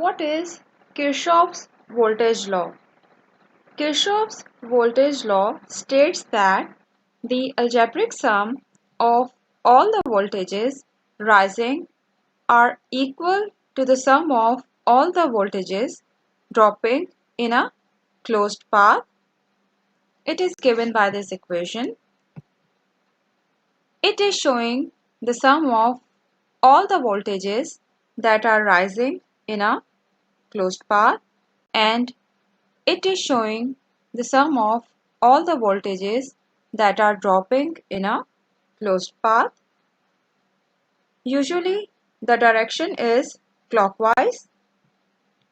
What is Kirchhoff's voltage law? Kirchhoff's voltage law states that the algebraic sum of all the voltages rising are equal to the sum of all the voltages dropping in a closed path. It is given by this equation. It is showing the sum of all the voltages that are rising in a closed path, and it is showing the sum of all the voltages that are dropping in a closed path. Usually the direction is clockwise.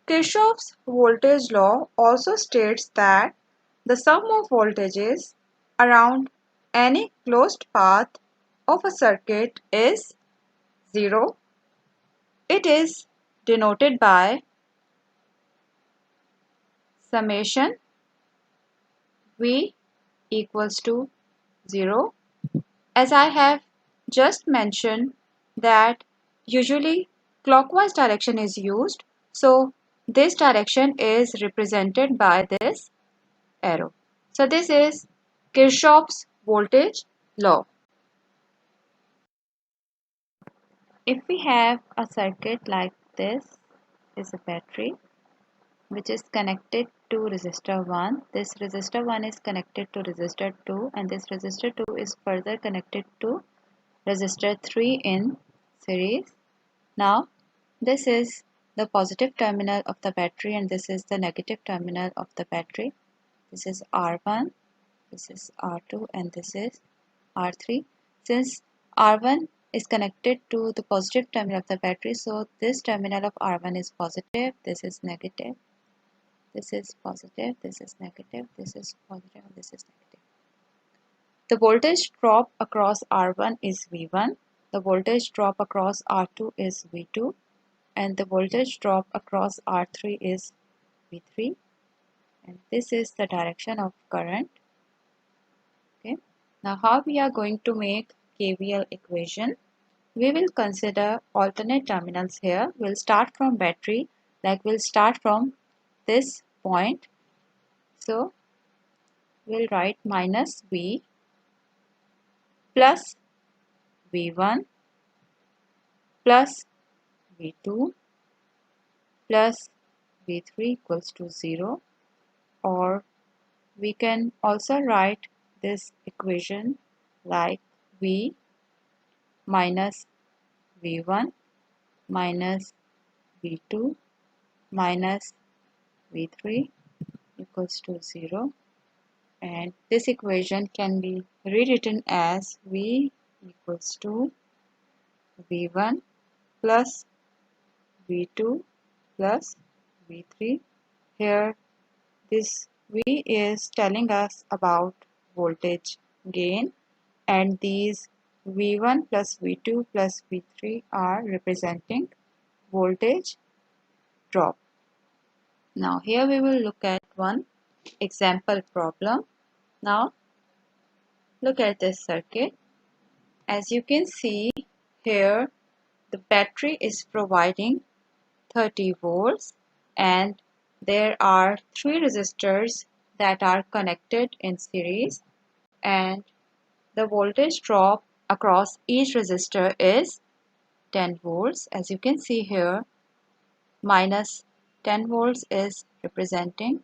Kirchhoff's voltage law also states that the sum of voltages around any closed path of a circuit is 0. It is denoted by summation V equals to 0. As I have just mentioned that usually clockwise direction is used, so this direction is represented by this arrow. So this is Kirchhoff's voltage law. If we have a circuit like this is a battery which is connected to resistor 1. This resistor 1 is connected to resistor 2, and this resistor 2 is further connected to resistor 3 in series. Now this is the positive terminal of the battery and this is the negative terminal of the battery. This is R1, this is R2 and this is R3. Since R1 is connected to the positive terminal of the battery, so this terminal of R1 is positive, this is negative, this is positive, this is negative, this is positive, and this is negative. The voltage drop across R1 is V1, the voltage drop across R2 is V2, and the voltage drop across R3 is V3, and this is the direction of current. Okay. Now how we are going to make KVL equation? We will consider alternate terminals here. We'll start from battery, like we'll start from this point. So we'll write minus V plus V1 plus V2 plus V3 equals to 0, or we can also write this equation like V minus V1 minus V2 minus V3 equals to 0, and this equation can be rewritten as V equals to V1 plus V2 plus V3. Here this V is telling us about voltage gain, and these V1 plus V2 plus V3 are representing voltage drop. Now here we will look at one example problem. Now look at this circuit. As you can see here, the battery is providing 30 volts and there are 3 resistors that are connected in series, and the voltage drop across each resistor is 10 volts. As you can see here, minus 10 volts is representing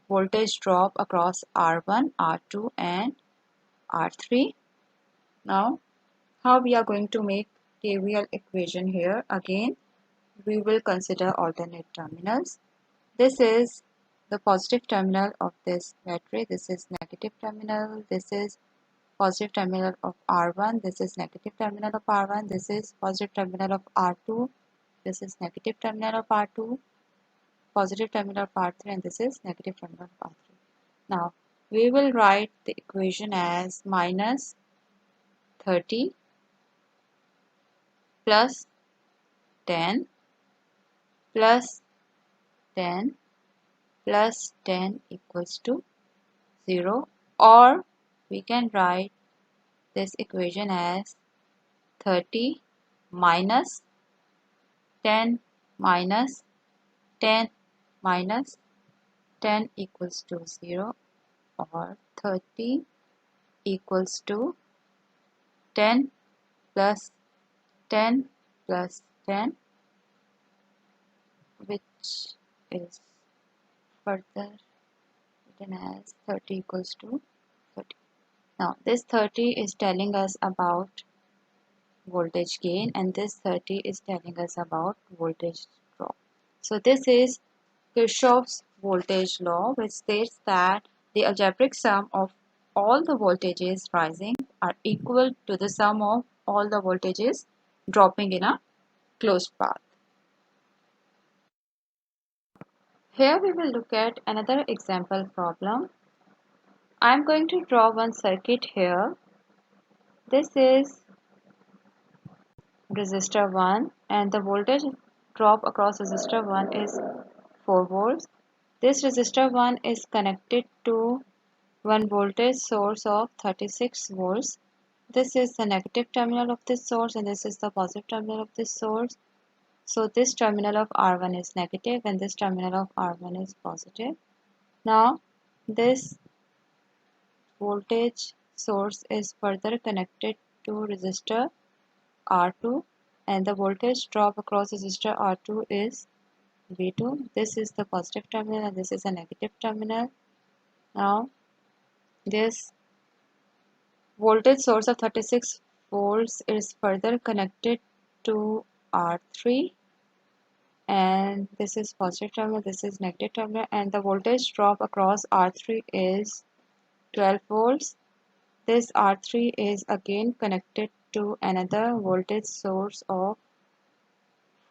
voltage drop across R1, R2 and R3. Now how we are going to make KVL equation here? Again we will consider alternate terminals. This is the positive terminal of this battery, this is negative terminal, this is positive terminal of R1, this is negative terminal of R1, this is positive terminal of R2, this is negative terminal of R2, positive terminal of R3, and this is negative terminal of R3. Now we will write the equation as minus 30 plus 10 plus 10 plus 10 equals to 0, or we can write this equation as 30 minus 10 minus 10 minus 10 equals to 0, or 30 equals to 10 plus 10 plus 10, which is further written as 30 equals to 30. Now this 30 is telling us about voltage gain, and this 30 is telling us about voltage drop. So this is Kirchhoff's voltage law, which states that the algebraic sum of all the voltages rising are equal to the sum of all the voltages dropping in a closed path. Here we will look at another example problem. I am going to draw one circuit here. This is resistor 1, and the voltage drop across resistor 1 is 4 volts. This resistor 1 is connected to one voltage source of 36 volts. This is the negative terminal of this source, and this is the positive terminal of this source. So this terminal of R1 is negative and this terminal of R1 is positive. Now this voltage source is further connected to resistor R2, and the voltage drop across resistor R2 is V2. This is the positive terminal and this is a negative terminal. Now this voltage source of 36 volts is further connected to R3, and this is positive terminal, this is negative terminal, and the voltage drop across R3 is 12 volts. This R3 is again connected to another voltage source of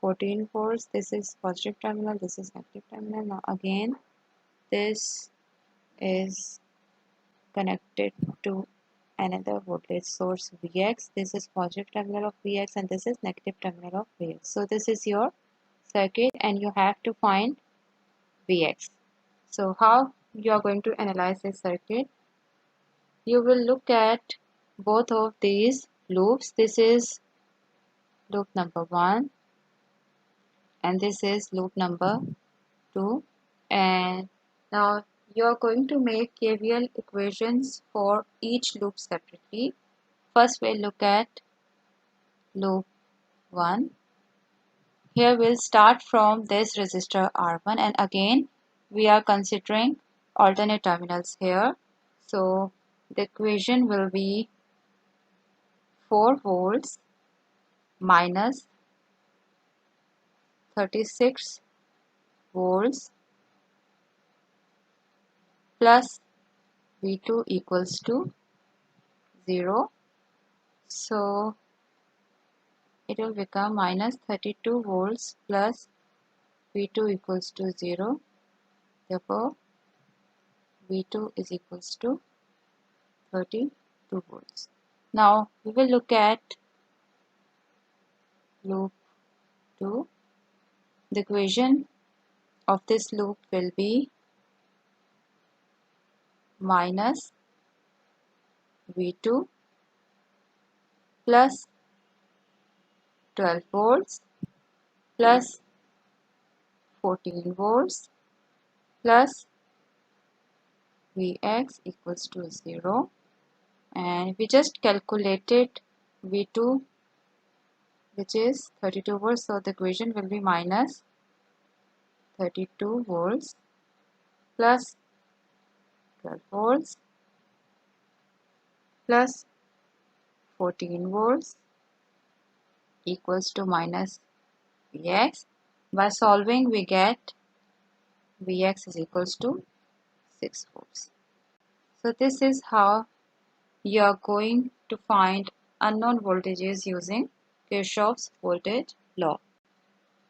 14 volts. This is positive terminal, this is negative terminal. Now again this is connected to another voltage source Vx. This is positive terminal of Vx and this is negative terminal of Vx. So this is your circuit and you have to find Vx. So how you are going to analyze this circuit? You will look at both of these loops. This is loop number 1 and this is loop number 2, and now you are going to make KVL equations for each loop separately. First we'll look at loop 1. Here we'll start from this resistor R1, and again we are considering alternate terminals here. So the equation will be 4 volts minus 36 volts plus V2 equals to 0. So it will become minus 32 volts plus V2 equals to 0. Therefore, V2 is equals to 32 volts. Now we will look at loop 2. The equation of this loop will be minus V2 plus 12 volts plus 14 volts plus Vx equals to 0, and we just calculated V2, which is 32 volts, so the equation will be minus 32 volts plus 12 volts plus 14 volts equals to minus Vx. By solving we get Vx is equals to 6 volts. So this is how you are going to find unknown voltages using Kirchhoff's voltage law.